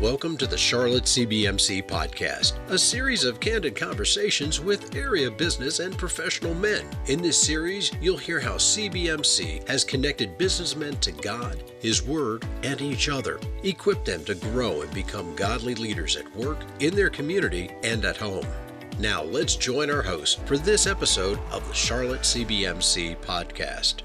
Welcome to the Charlotte CBMC podcast, a series of candid conversations with area business and professional men. In this series, you'll hear how CBMC has connected businessmen to God, His Word, and each other, equipped them to grow and become godly leaders at work, in their community, and at home. Now, let's join our host for this episode of the Charlotte CBMC podcast.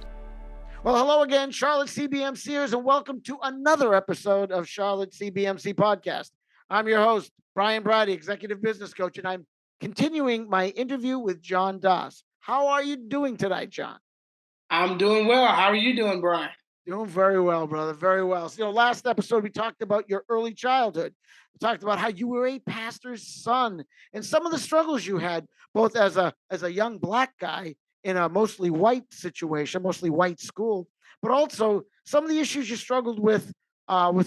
Well, hello again, Charlotte CBMCers, and welcome to another episode of Charlotte CBMC Podcast. I'm your host, Brian Bratti, Executive Business Coach, and I'm continuing my interview with John Doss. How are you doing tonight, John? I'm doing well. How are you doing, Brian? Doing very well, brother, very well. So, last episode, we talked about your early childhood. We talked about how you were a pastor's son and some of the struggles you had, both as a young black guy in a mostly white situation, mostly white school, but also some of the issues you struggled with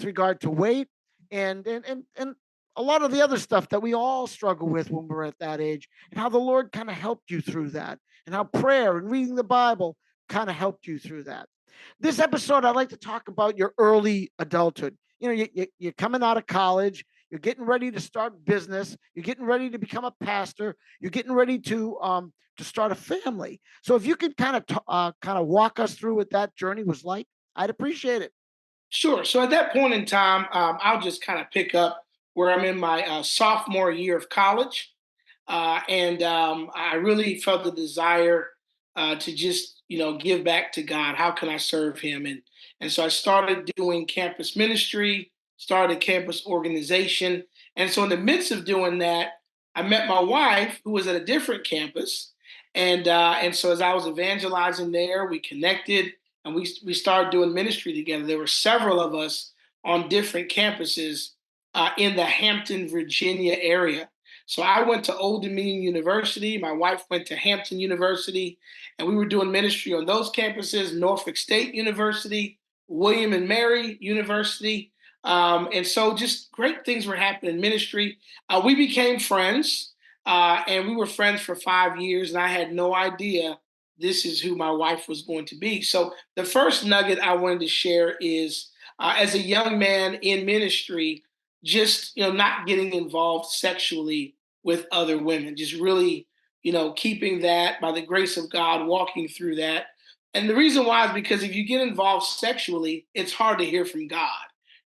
regard to weight and a lot of the other stuff that we all struggle with when we're at that age, and how the Lord kind of helped you through that, and how prayer and reading the Bible kind of helped you through that. This episode, I'd like to talk about your early adulthood. You're coming out of college, you're getting ready to start business, you're getting ready to become a pastor, you're getting ready to start a family. So if you could kind of walk us through what that journey was like, I'd appreciate it. Sure. So at that point in time, I'll just kind of pick up where I'm in my sophomore year of college. And I really felt the desire to just, give back to God. How can I serve Him? And so I started doing campus ministry, started a campus organization. And so in the midst of doing that, I met my wife, who was at a different campus. And so as I was evangelizing there, we connected and we started doing ministry together. There were several of us on different campuses in the Hampton, Virginia area. So I went to Old Dominion University. My wife went to Hampton University, and we were doing ministry on those campuses, Norfolk State University, William and Mary University. And so just great things were happening in ministry. We became friends, and we were friends for 5 years, and I had no idea this is who my wife was going to be. So the first nugget I wanted to share is, as a young man in ministry, just not getting involved sexually with other women, just really keeping that by the grace of God, walking through that. And the reason why is because if you get involved sexually, it's hard to hear from God.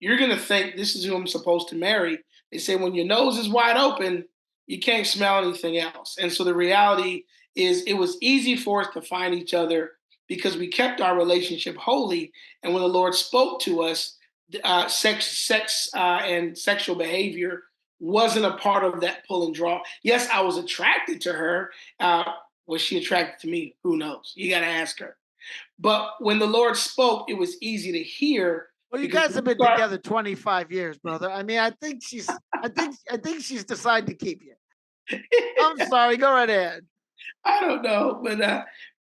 You're going to think this is who I'm supposed to marry. They say when your nose is wide open, you can't smell anything else. And so the reality is it was easy for us to find each other because we kept our relationship holy. And when the Lord spoke to us, sex and sexual behavior wasn't a part of that pull and draw. Yes, I was attracted to her. Was she attracted to me? Who knows? You got to ask her. But when the Lord spoke, it was easy to hear. Well, you guys have been together 25 years, brother. I mean, I think she's decided to keep you. I'm sorry. Go right ahead. I don't know,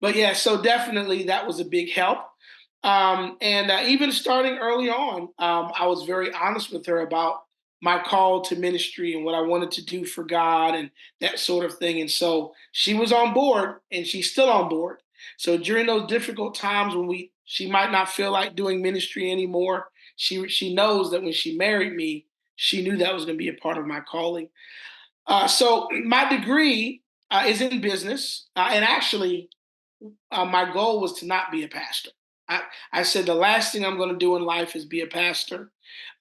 but yeah. So definitely that was a big help. And even starting early on, I was very honest with her about my call to ministry and what I wanted to do for God and that sort of thing. And so she was on board, and she's still on board. So during those difficult times when she might not feel like doing ministry anymore, she knows that when she married me, she knew that was going to be a part of my calling. So my degree is in business, and actually, my goal was to not be a pastor. I said the last thing I'm going to do in life is be a pastor,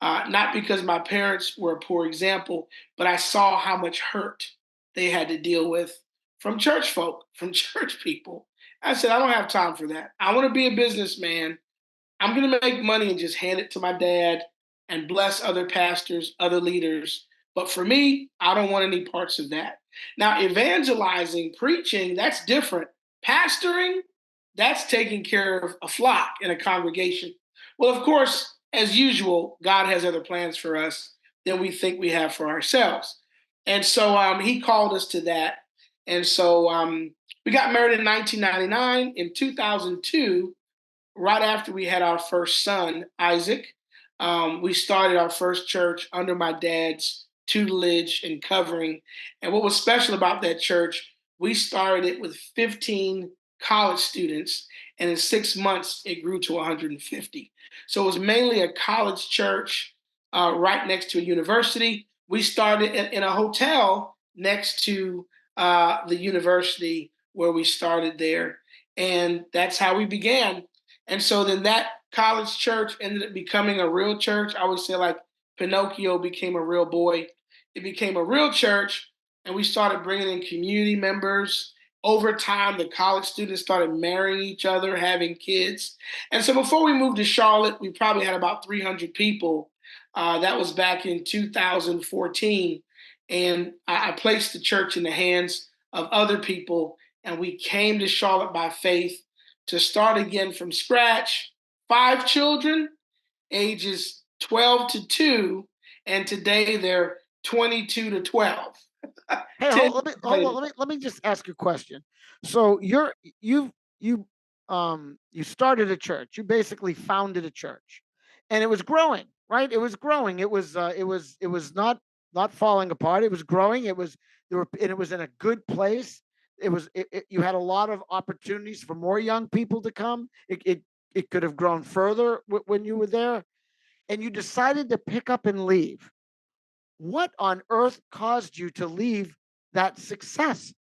not because my parents were a poor example, but I saw how much hurt they had to deal with from church folk, from church people. I said, I don't have time for that. I want to be a businessman. I'm going to make money and just hand it to my dad and bless other pastors, other leaders. But for me, I don't want any parts of that. Now, evangelizing, preaching, that's different. Pastoring, that's taking care of a flock in a congregation. Well, of course, as usual, God has other plans for us than we think we have for ourselves. And so He called us to that. And so we got married in 1999. In 2002, right after we had our first son, Isaac, we started our first church under my dad's tutelage and covering. And what was special about that church, we started it with 15 college students, and in 6 months, it grew to 150. So it was mainly a college church. right next to a university. We started in a hotel next to the university where we started there. And that's how we began. And so then that college church ended up becoming a real church. I would say, like Pinocchio became a real boy. It became a real church, and we started bringing in community members. Over time, the college students started marrying each other, having kids. And so before we moved to Charlotte, we probably had about 300 people. That was back in 2014. And I placed the church in the hands of other people. And we came to Charlotte by faith to start again from scratch. 5 children, ages 12 to 2. And today they're 22 to 12. Hey, 10 hold later. on. Let me just ask you a question. So you started a church. You basically founded a church, and it was growing, right? It was growing. It was not falling apart. It was growing. It was in a good place. You had a lot of opportunities for more young people to come. It could have grown further when you were there, and you decided to pick up and leave. What on earth caused you to leave that success?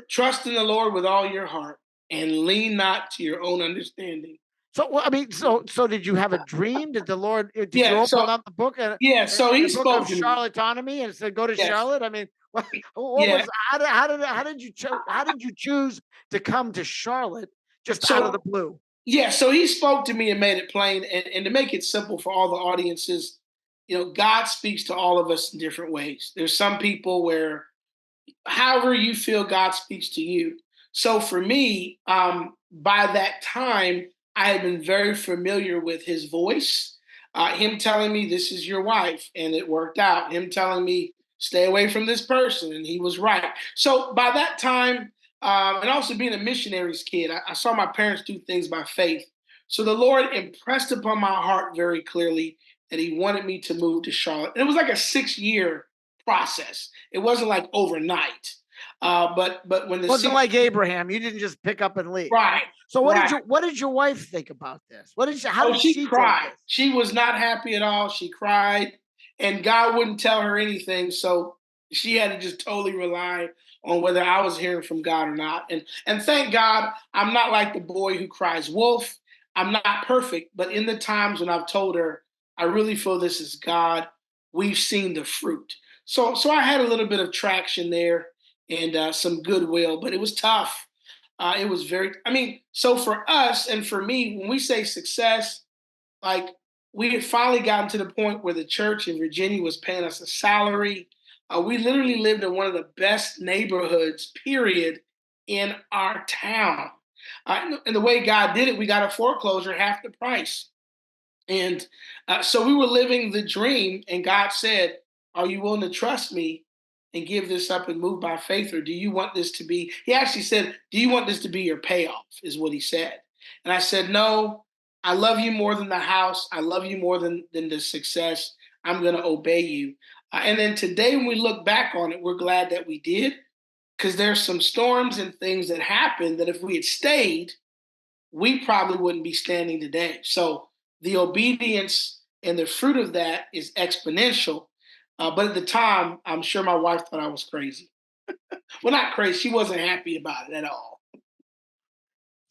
Trust in the Lord with all your heart and lean not to your own understanding. So, well, I mean, so did you have a dream? Did the Lord? Did you Yeah, open so up the book and yeah, so he the book of spoke to me. Charlottetonomy and said, "Go to Yes. Charlotte"? I mean, what Yeah. was how did you choose to come to Charlotte just out of the So blue? yeah, so he spoke to me and made it plain. And to make it simple for all the audiences, God speaks to all of us in different ways. There's some people where however you feel God speaks to you. So for me, by that time, I had been very familiar with his voice. Him telling me, "This is your wife," and it worked out. Him telling me, "Stay away from this person," and he was right. So by that time, and also being a missionary's kid, I saw my parents do things by faith. So the Lord impressed upon my heart very clearly that He wanted me to move to Charlotte. And it was like a 6 year process. It wasn't like overnight. But when the Wasn't six like Abraham. You didn't just pick up and leave. right, So right. what did your wife think about this? How Oh, did she she take cried. this? She was not happy at all. She cried, and God wouldn't tell her anything. So she had to just totally rely on whether I was hearing from God or not. And thank God, I'm not like the boy who cries wolf. I'm not perfect, but in the times when I've told her, I really feel this is God, we've seen the fruit. So I had a little bit of traction there and some goodwill, but it was tough. It was very, I mean, so for us and for me, when we say success, like we had finally gotten to the point where the church in Virginia was paying us a salary. We literally lived in one of the best neighborhoods, period, in our town. And the way God did it, we got a foreclosure half the price. And so we were living the dream, and God said, "Are you willing to trust me and give this up and move by faith? Or do you want this to be?" He actually said, "Do you want this to be your payoff?" Is what he said. And I said, "No, I love you more than the house. I love you more than the success. I'm going to obey you." And then today, when we look back on it, we're glad that we did because there's some storms and things that happened that if we had stayed, we probably wouldn't be standing today. So the obedience and the fruit of that is exponential. But at the time, I'm sure my wife thought I was crazy. Well, not crazy. She wasn't happy about it at all.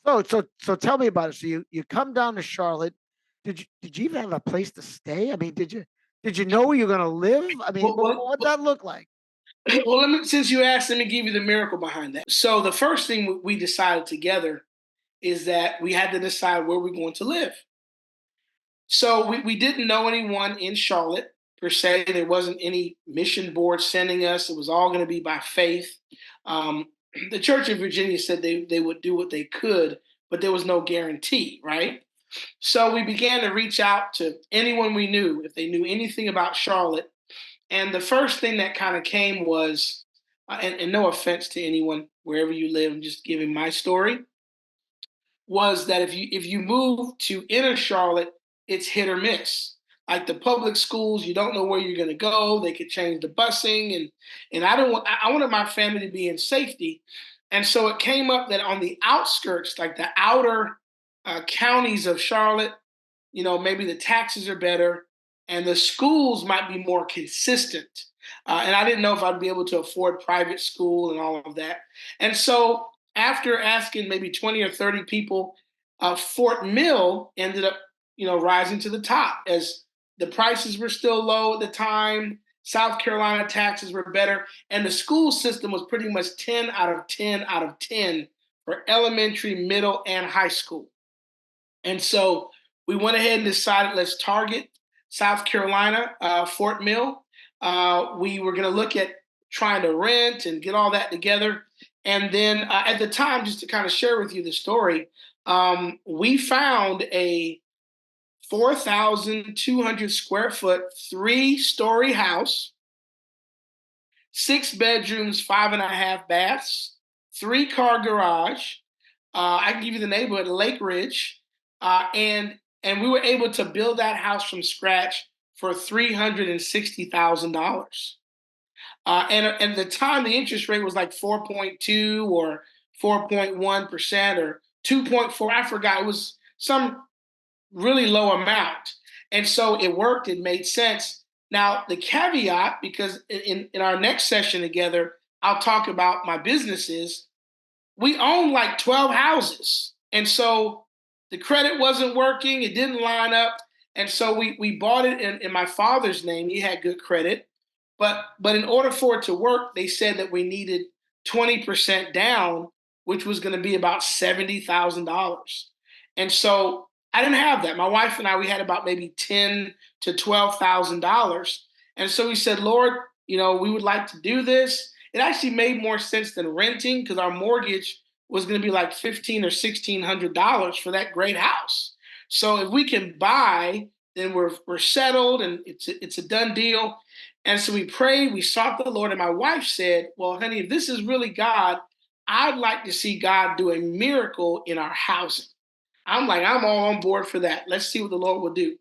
So tell me about it. So you come down to Charlotte. Did you even have a place to stay? I mean, did you know where you're going to live? I mean, Well, well, what that look like? well, since you asked, let me give you the miracle behind that. So the first thing we decided together is that we had to decide where we're going to live. So we didn't know anyone in Charlotte per se. There wasn't any mission board sending us. It was all going to be by faith. Um, the Church of Virginia said they would do what they could, but there was no guarantee, right? So we began to reach out to anyone we knew, if they knew anything about Charlotte. And the first thing that kind of came was, and no offense to anyone wherever you live, I'm just giving my story, was that if you move to inner Charlotte, it's hit or miss. Like the public schools, you don't know where you're going to go. They could change the busing, and I don't want. I wanted my family to be in safety, and so it came up that on the outskirts, like the outer counties of Charlotte, maybe the taxes are better. and the schools might be more consistent. And I didn't know if I'd be able to afford private school and all of that. And so after asking maybe 20 or 30 people, Fort Mill ended up, rising to the top as the prices were still low at the time. South Carolina taxes were better, and the school system was pretty much 10 out of 10 out of 10 for elementary, middle, and high school. And so we went ahead and decided let's target South Carolina, Fort Mill. We were going to look at trying to rent and get all that together. And then at the time, just to kind of share with you the story, we found a 4,200 square foot, 3-story house, 6 bedrooms, 5.5 baths, 3-car garage. I can give you the neighborhood, Lake Ridge, and we were able to build that house from scratch for $360,000. And at the time, the interest rate was like 4.2 or 4.1% or 2.4. I forgot. It was some really low amount. And so it worked. It made sense. Now, the caveat, because in our next session together, I'll talk about my businesses. We own like 12 houses. And so the credit wasn't working. It didn't line up. And so we bought it in my father's name. He had good credit. But in order for it to work, they said that we needed 20% down, which was going to be about $70,000. And so I didn't have that. My wife and I, we had about maybe $10,000 to $12,000. And so we said, Lord, we would like to do this. It actually made more sense than renting because our mortgage was going to be like $1,500 or $1,600 for that great house. So if we can buy, then we're settled and it's a done deal. And so we prayed, we sought the Lord, and my wife said, well, honey, if this is really God, I'd like to see God do a miracle in our housing. I'm like, I'm all on board for that. Let's see what the Lord will do.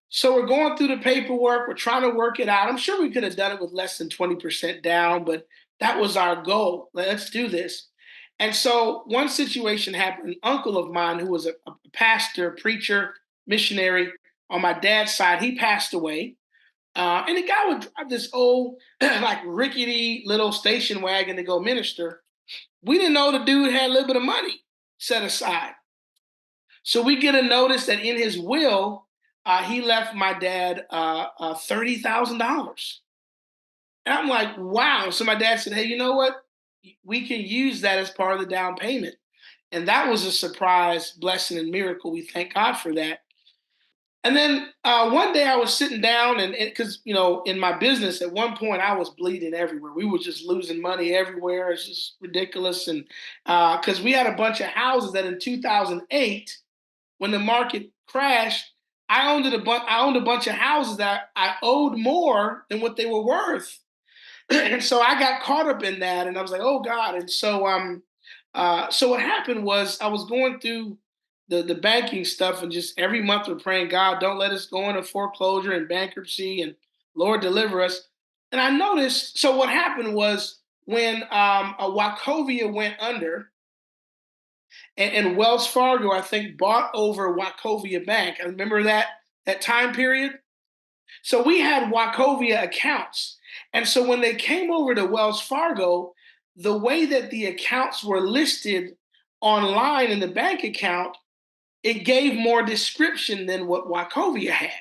So we're going through the paperwork. We're trying to work it out. I'm sure we could have done it with less than 20% down, but that was our goal. Let's do this. And so one situation happened. An uncle of mine who was a pastor, preacher, missionary on my dad's side, he passed away. And the guy would drive this old, like rickety little station wagon to go minister. We didn't know the dude had a little bit of money set aside. So we get a notice that in his will, he left my dad $30,000. And I'm like, wow. So my dad said, hey, you know what? We can use that as part of the down payment. And that was a surprise blessing and miracle. We thank God for that. And then one day I was sitting down and because, in my business, at one point I was bleeding everywhere. We were just losing money everywhere. It's just ridiculous. And because we had a bunch of houses that in 2008, when the market crashed, I owned a bunch of houses that I owed more than what they were worth. And so I got caught up in that and I was like, oh God. And so what happened was I was going through the banking stuff and just every month we're praying, God, don't let us go into foreclosure and bankruptcy and Lord deliver us. And I noticed, so what happened was when Wachovia went under and Wells Fargo, I think, bought over Wachovia Bank. I remember that time period. So we had Wachovia accounts. And so when they came over to Wells Fargo, the way that the accounts were listed online in the bank account, it gave more description than what Wachovia had.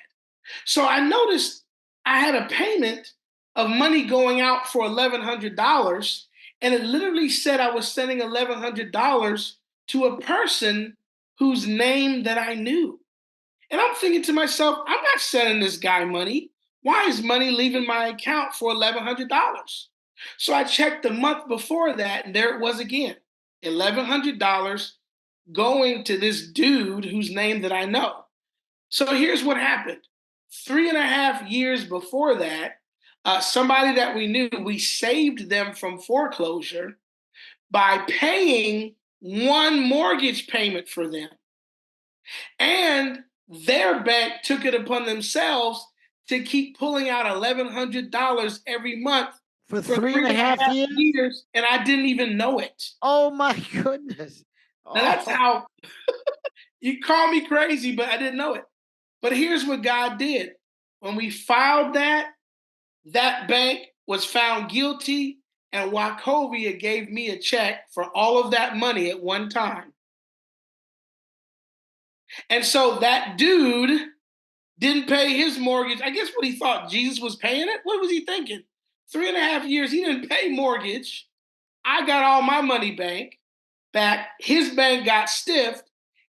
So I noticed I had a payment of money going out for $1,100, and it literally said I was sending $1,100 to a person whose name that I knew. And I'm thinking to myself, I'm not sending this guy money. Why is money leaving my account for $1,100? So I checked the month before that, and there it was again, $1,100 going to this dude whose name that I know. So here's what happened. 3.5 years before that, somebody that we knew, we saved them from foreclosure by paying one mortgage payment for them. And their bank took it upon themselves to keep pulling out $1,100 every month for 3.5 years, and I didn't even know it. Oh my goodness. Now that's how you call me crazy, but I didn't know it. But here's what God did. when we filed that bank was found guilty, and Wachovia gave me a check for all of that money at one time. And so that dude didn't pay his mortgage. I guess what he thought Jesus was paying it. What was he thinking? 3.5 years, he didn't pay mortgage. I got all my money back. His bank got stiffed,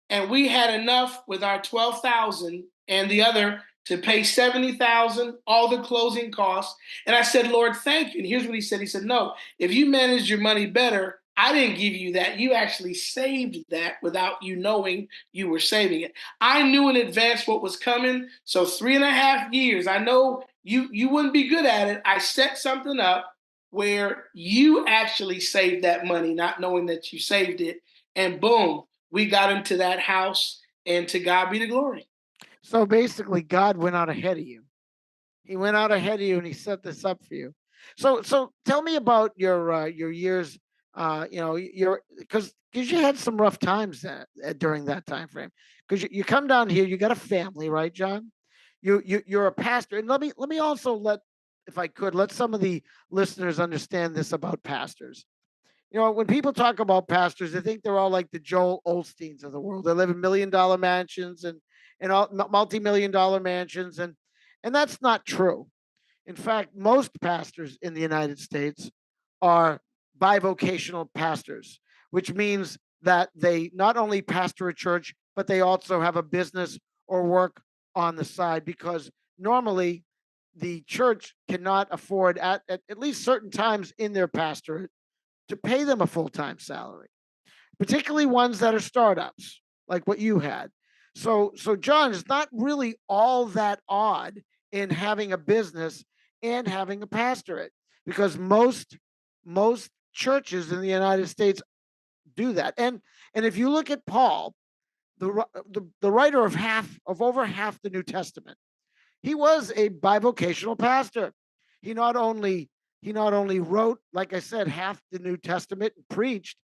and we had enough with our 12,000 and the other to pay 70,000, all the closing costs. And I said, Lord, thank you. And here's what he said. He said, no, if you managed your money better, I didn't give you that. You actually saved that without you knowing you were saving it. I knew in advance what was coming. So 3.5 years, I know you wouldn't be good at it. I set something up where you actually saved that money, not knowing that you saved it. And boom, we got into that house, and to God be the glory. So basically, God went out ahead of you. He went out ahead of you, and he set this up for you. So tell me about your years. Your because you had some rough times during that time frame. Because you come down here, you got a family, right, John? You're a pastor, and let me also if I could, let some of the listeners understand this about pastors. When people talk about pastors, they think they're all like the Joel Osteens of the world. They live in $1 million mansions and all multi-million dollar mansions, and that's not true. In fact, most pastors in the United States are bivocational pastors, which means that they not only pastor a church, but they also have a business or work on the side, because normally the church cannot afford at least certain times in their pastorate to pay them a full-time salary, particularly ones that are startups like what you had. So John, it's not really all that odd in having a business and having a pastorate, because most churches in the United States do that. And if you look at Paul, the writer of over half the New Testament, he was a bivocational pastor. He not only he not only wrote, like I said, half the New Testament and preached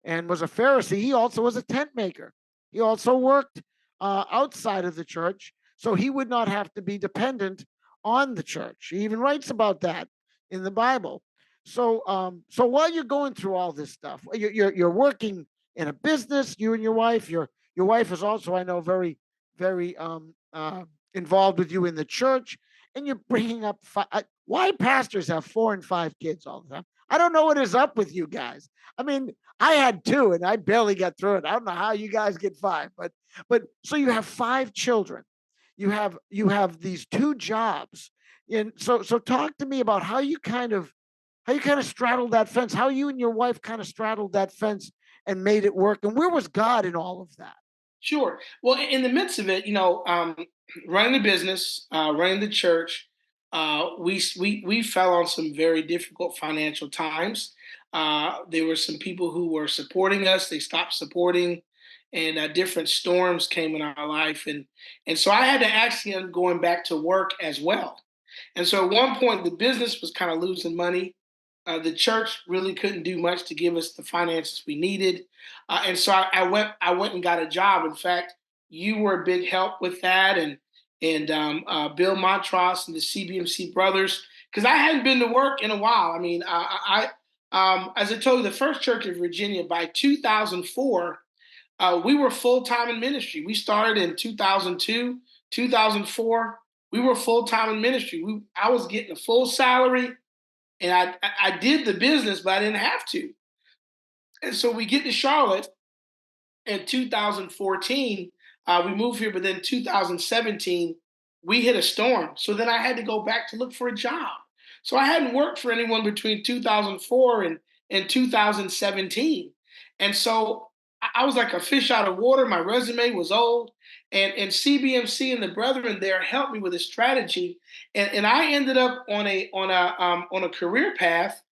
and was a Pharisee, he also was a tent maker. He also worked outside of the church, so he would not have to be dependent on the church. He even writes about that in the Bible. So while you're going through all this stuff, you're working in a business. You and your wife. Your wife is also, I know, very involved with you in the church, and you're bringing up why pastors have 4 and 5 kids all the time. I don't know what is up with you guys. I mean, I had 2 and I barely got through it. I don't know how you guys get 5, but so you have 5 children. You have these 2 jobs. And so talk to me about how you kind of straddled that fence, how you and your wife kind of straddled that fence and made it work. And where was God in all of that? Sure. Well, in the midst of it, running the business, running the church, we fell on some very difficult financial times. There were some people who were supporting us; they stopped supporting, and different storms came in our life, and so I had to actually end up going back to work as well. And so at one point, the business was kind of losing money. The church really couldn't do much to give us the finances we needed, and so I went and got a job. In fact, you were a big help with that, and Bill Montross and the CBMC brothers, because I hadn't been to work in a while. I mean, as I told you, the first church in Virginia by 2004, we were full time in ministry. We started in 2002, 2004. We were full time in ministry. I was getting a full salary, and I did the business, but I didn't have to. And so we get to Charlotte in 2014. We moved here, but then 2017 we hit a storm. So then I had to go back to look for a job. So I hadn't worked for anyone between 2004 and 2017, and so I was like a fish out of water. My resume was old, and CBMC and the brethren there helped me with a strategy, and I ended up on a career path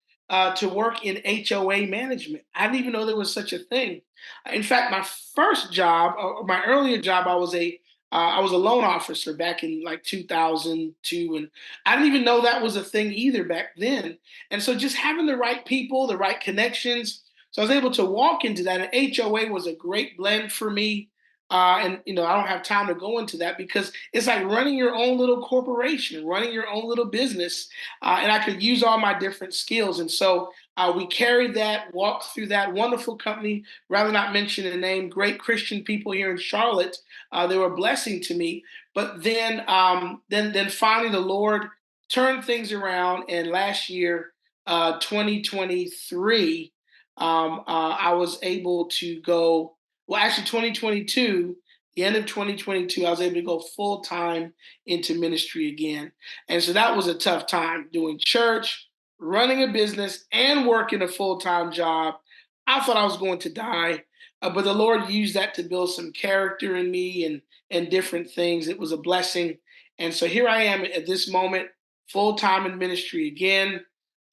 to work in HOA management. I didn't even know there was such a thing. In fact, my first job, or my earlier job, I was a loan officer back in like 2002, and I didn't even know that was a thing either back then. And so just having the right people, the right connections, so I was able to walk into that. And HOA was a great blend for me. And I don't have time to go into that because it's like running your own little corporation, running your own little business, and I could use all my different skills. And so we carried that, walked through that wonderful company. Rather not mention the name, great Christian people here in Charlotte. They were a blessing to me. But then finally the Lord turned things around, and last year, 2023, I was able to go. Well, actually, 2022, the end of 2022, I was able to go full time into ministry again. And so that was a tough time doing church, running a business, and working a full time job. I thought I was going to die, but the Lord used that to build some character in me and different things. It was a blessing. And so here I am at this moment, full time in ministry again,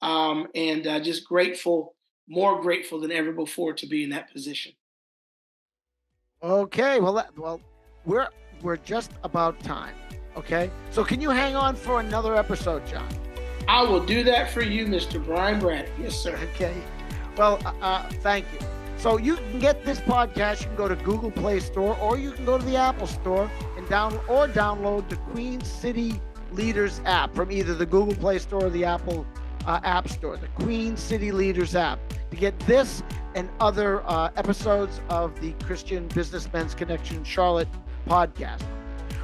and just grateful, more grateful than ever before to be in that position. Okay, well, we're just about time. Okay, so can you hang on for another episode, John? I will do that for you, Mr. Brian Bratti. Yes, sir. Okay. Well, thank you. So you can get this podcast. You can go to Google Play Store, or you can go to the Apple Store and download the Queen City Leaders app from either the Google Play Store or the Apple App Store. The Queen City Leaders app to get this and other episodes of the Christian Businessmen's Connection Charlotte podcast.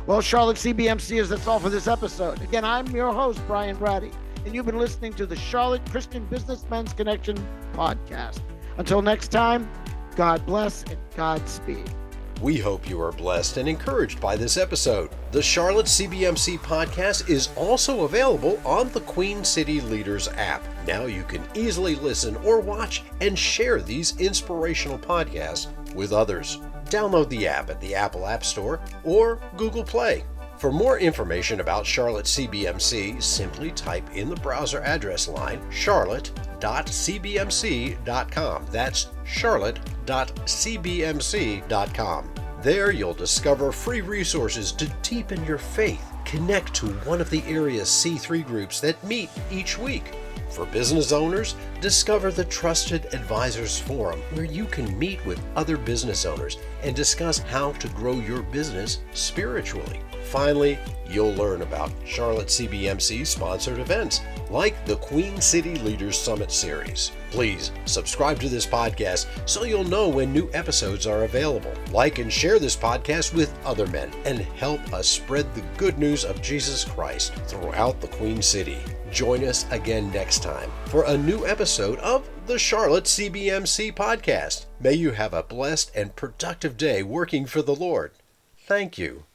Well, Charlotte CBMCers, that's all for this episode. Again, I'm your host, Brian Bratti, and you've been listening to the Charlotte Christian Businessmen's Connection podcast. Until next time, God bless and Godspeed. We hope you are blessed and encouraged by this episode. The Charlotte CBMC podcast is also available on the Queen City Leaders app. Now you can easily listen or watch and share these inspirational podcasts with others. Download the app at the Apple App Store or Google Play. For more information about Charlotte CBMC, simply type in the browser address line charlotte.cbmc.com. That's charlotte.cbmc.com. There you'll discover free resources to deepen your faith. Connect to one of the area's C3 groups that meet each week. For business owners, discover the Trusted Advisors Forum, where you can meet with other business owners and discuss how to grow your business spiritually. Finally, you'll learn about Charlotte CBMC sponsored events like the Queen City Leaders Summit Series. Please subscribe to this podcast so you'll know when new episodes are available. Like and share this podcast with other men and help us spread the good news of Jesus Christ throughout the Queen City. Join us again next time for a new episode of the Charlotte CBMC podcast. May you have a blessed and productive day working for the Lord. Thank you.